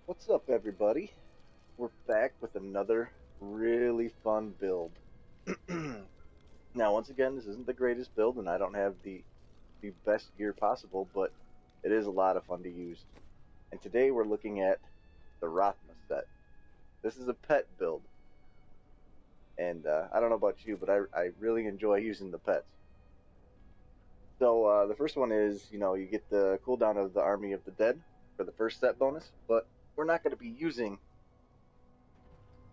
What's up, everybody? We're back with another really fun build. Now, once again, this isn't the greatest build, and I don't have the best gear possible, but it is a lot of fun to use. And today we're looking at the Rathma set. This is a pet build, and I don't know about you, but I really enjoy using the pets. So the first one is, you get the cooldown of the Army of the Dead for the first set bonus, but we're not going to be using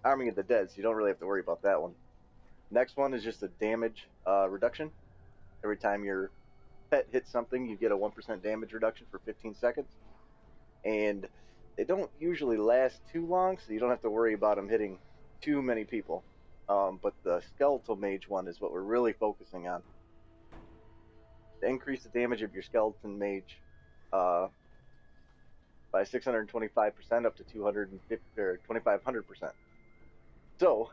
Army of the Dead, so you don't really have to worry about that one. Next one is just a damage reduction. Every time your pet hits something, you get a 1% damage reduction for 15 seconds. And they don't usually last too long, so you don't have to worry about them hitting too many people. But the Skeletal Mage one is what we're really focusing on. To increase the damage of your Skeleton Mage by 625% up to 250 or 2500%. So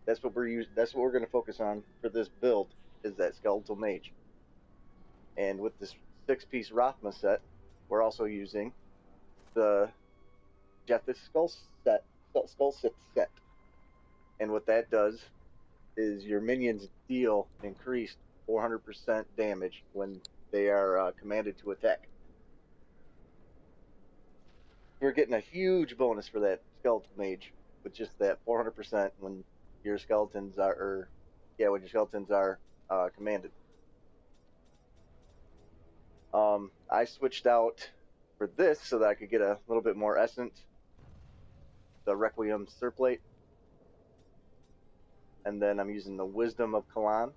that's what we're going to focus on for this build, is that Skeletal Mage. And with this 6-piece Rathma set, we're also using the Jeth's Skull Sith set. And what that does is your minions deal increased 400% damage when they are commanded to attack. You're getting a huge bonus for that Skeletal Mage with just that 400% when your skeletons are, commanded. I switched out for this so that I could get a little bit more essence, the Requiem Surplate, and then I'm using the Wisdom of Kalan,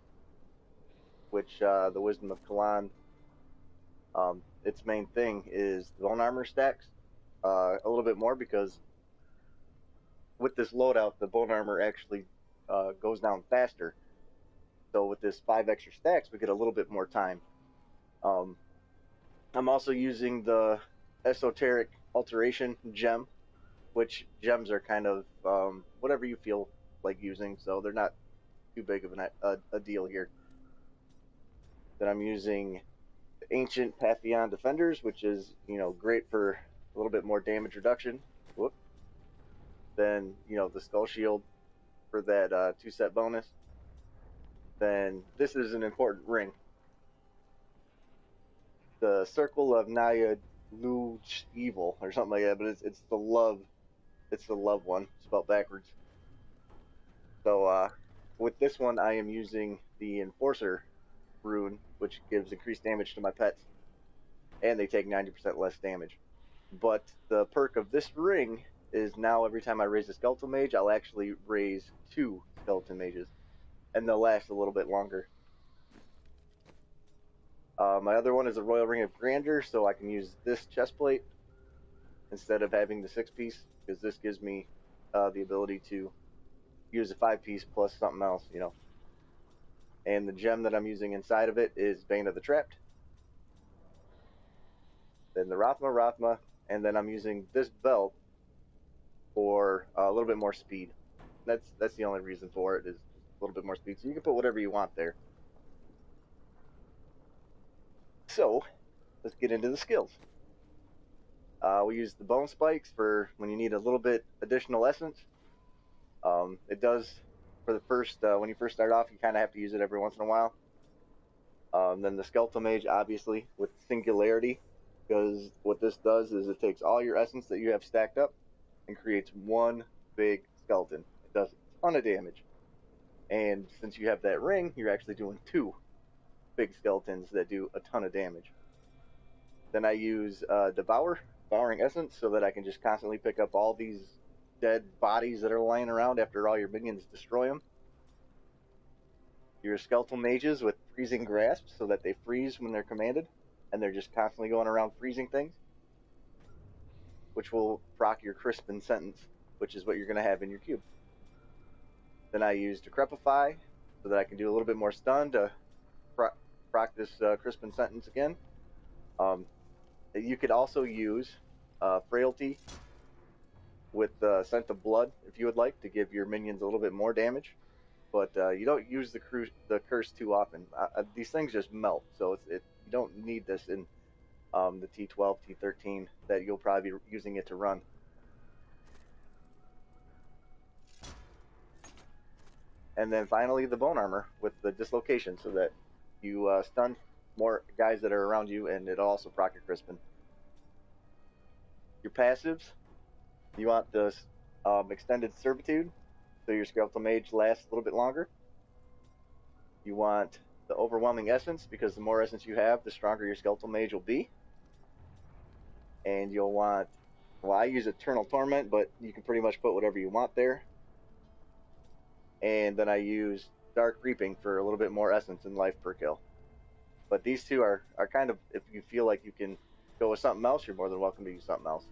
which the Wisdom of Kalan, its main thing is the bone armor stacks a little bit more, because with this loadout, the bone armor actually goes down faster. So with this 5 extra stacks, we get a little bit more time. I'm also using the Esoteric Alteration Gem, which gems are kind of whatever you feel like using, so they're not too big of a deal here. Then I'm using the Ancient Pantheon Defenders, which is, great for a little bit more damage reduction. Whoop. Then, the Skull Shield for that 2-set bonus. Then this is an important ring. The Circle of Naya Luge Evil, or something like that, but it's the love one, spelled backwards. So with this one, I am using the Enforcer rune, which gives increased damage to my pets, and they take 90% less damage. But the perk of this ring is now every time I raise a Skeletal Mage, I'll actually raise 2 Skeleton Mages, and they'll last a little bit longer. My other one is a Royal Ring of Grandeur, so I can use this chestplate instead of having the 6-piece, because this gives me the ability to use a 5-piece plus something else, And the gem that I'm using inside of it is Bane of the Trapped. Then the Rathma, and then I'm using this belt for a little bit more speed. That's the only reason for it, is a little bit more speed. So you can put whatever you want there. So let's get into the skills. We use the bone spikes for when you need a little bit additional essence. It does for the first when you first start off, you kind of have to use it every once in a while. Then the Skeletal Mage, obviously, with Singularity, because what this does is it takes all your essence that you have stacked up and creates one big skeleton. It does a ton of damage, and since you have that ring, you're actually doing 2 big skeletons that do a ton of damage. Then I use Devouring Essence, so that I can just constantly pick up all these dead bodies that are laying around after all your minions destroy them. Your Skeletal Mages with Freezing Grasp, so that they freeze when they're commanded, and they're just constantly going around freezing things, which will proc your Crispin Sentence, which is what you're going to have in your cube. Then I use Decrepify, so that I can do a little bit more stun to proc this Crispin Sentence again. You could also use Frailty with Scent of Blood, if you would like, to give your minions a little bit more damage. But you don't use the curse too often. These things just melt, so you don't need this in the T12, T13 that you'll probably be using it to run. And then finally the bone armor with the dislocation, so that you stun more guys that are around you, and it'll also proc your Crispin. Your passives, you want the extended servitude, so your skeletal mage lasts a little bit longer. You want the overwhelming essence, because the more essence you have, the stronger your skeletal mage will be. And you'll want, well, I use Eternal Torment, but you can pretty much put whatever you want there. And then I use Dark Reaping for a little bit more essence and life per kill. But these two are kind of, if you feel like you can go with something else, you're more than welcome to use something else.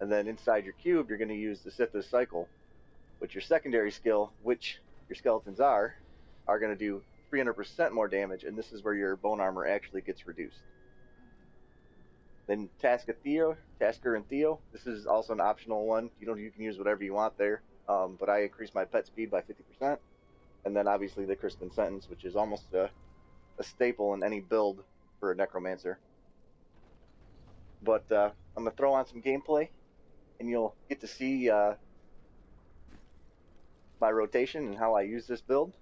And then inside your cube, you're going to use the Sith's Cycle, which your secondary skill, which your skeletons are going to do 300% more damage, and this is where your bone armor actually gets reduced. Then Tasker and Theo, this is also an optional one. You can use whatever you want there, but I increase my pet speed by 50%. And then obviously the Crispin Sentence, which is almost a staple in any build for a Necromancer. But I'm going to throw on some gameplay, and you'll get to see my rotation and how I use this build.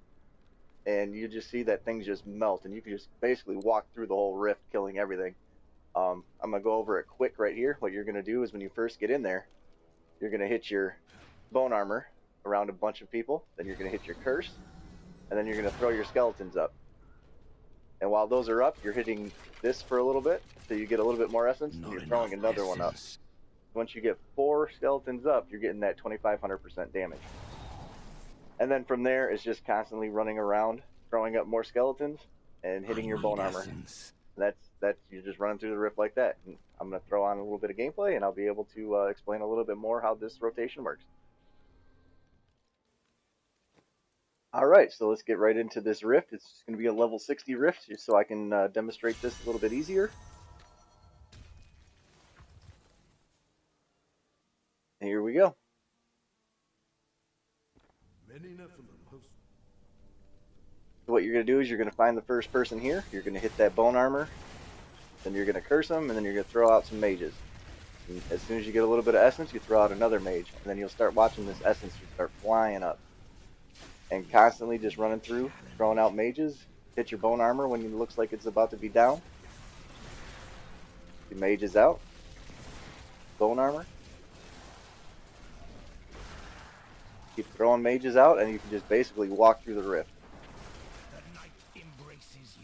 And you just see that things just melt, and you can just basically walk through the whole rift, killing everything. I'm going to go over it quick right here. What you're going to do is when you first get in there, you're going to hit your bone armor around a bunch of people. Then you're going to hit your curse, and then you're going to throw your skeletons up. And while those are up, you're hitting this for a little bit, so you get a little bit more essence, and you're throwing another one up. Once you get 4 skeletons up, you're getting that 2,500% damage. And then from there, it's just constantly running around, throwing up more skeletons, and hitting your bone armor. That's you're just running through the rift like that. And I'm going to throw on a little bit of gameplay, and I'll be able to explain a little bit more how this rotation works. Alright, so let's get right into this rift. It's going to be a level 60 rift, just so I can demonstrate this a little bit easier. And here we go. So what you're going to do is you're going to find the first person here. You're going to hit that bone armor. Then you're going to curse them, and then you're going to throw out some mages. And as soon as you get a little bit of essence, you throw out another mage. And then you'll start watching this essence just start flying up. And constantly just running through, throwing out mages. Hit your bone armor when it looks like it's about to be down. Your mage is out. Bone armor. Keep throwing mages out, and you can just basically walk through the rift.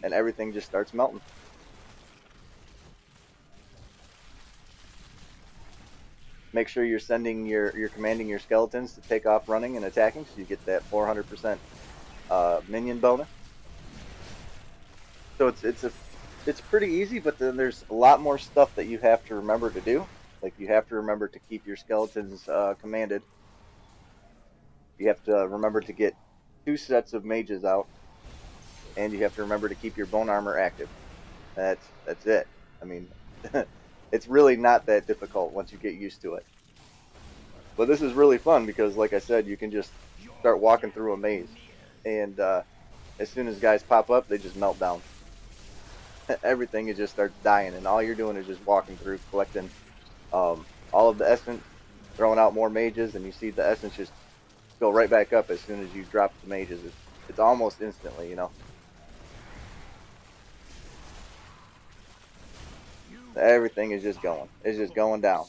And everything just starts melting. Make sure you're commanding your skeletons to take off running and attacking, so you get that 400% minion bonus. So it's pretty easy, but then there's a lot more stuff that you have to remember to do. Like you have to remember to keep your skeletons commanded. You have to remember to get 2 sets of mages out, and you have to remember to keep your bone armor active. That's it. I mean, it's really not that difficult once you get used to it. But this is really fun because, like I said, you can just start walking through a maze, and as soon as guys pop up, they just melt down. Everything just starts dying, and all you're doing is just walking through, collecting all of the essence, throwing out more mages, and you see the essence just go right back up as soon as you drop the mages. It's almost instantly, you know. Everything is just going. It's just going down.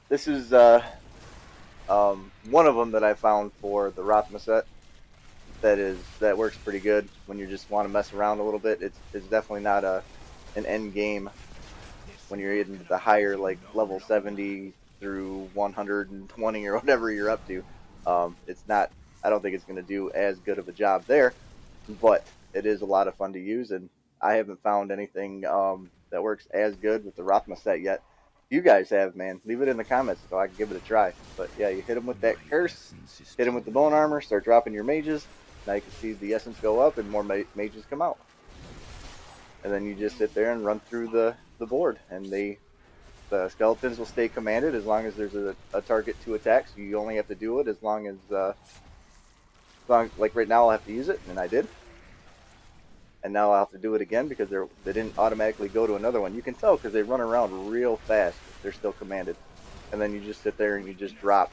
This is one of them that I found for the Rathma set. That works pretty good when you just want to mess around a little bit. It's definitely not an end game when you're in the higher, like level 70 through 120 or whatever you're up to. It's not. I don't think it's going to do as good of a job there, but it is a lot of fun to use, and I haven't found anything that works as good with the Rathma set yet. You guys have, man. Leave it in the comments so I can give it a try. But yeah, you hit them with that curse, hit them with the bone armor, start dropping your mages. Now you can see the essence go up and more mages come out. And then you just sit there and run through the board, and the skeletons will stay commanded as long as there's a target to attack. So you only have to do it as long as like right now I'll have to use it, and I did. And now I'll have to do it again because they didn't automatically go to another one. You can tell because they run around real fast if they're still commanded. And then you just sit there and you just drop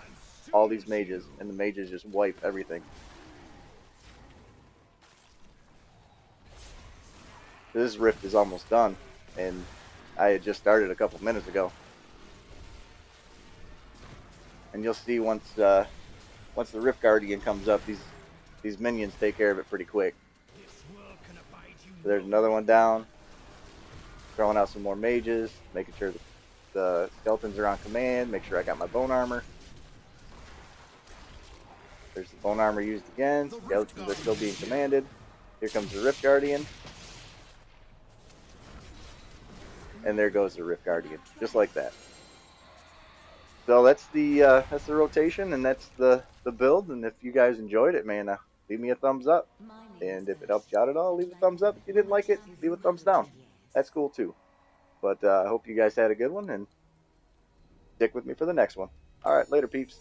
all these mages, and the mages just wipe everything. This rift is almost done, and I had just started a couple minutes ago. And you'll see once the Rift Guardian comes up, these minions take care of it pretty quick. So there's another one down. Throwing out some more mages, making sure the skeletons are on command, make sure I got my bone armor. There's the bone armor used again. Skeletons are still being commanded. Here comes the Rift Guardian. And there goes the Rift Guardian, just like that. So that's the rotation, and that's the build. And if you guys enjoyed it, man, leave me a thumbs up. And if it helped you out at all, leave a thumbs up. If you didn't like it, leave a thumbs down. That's cool too. But I hope you guys had a good one, and stick with me for the next one. All right, later, peeps.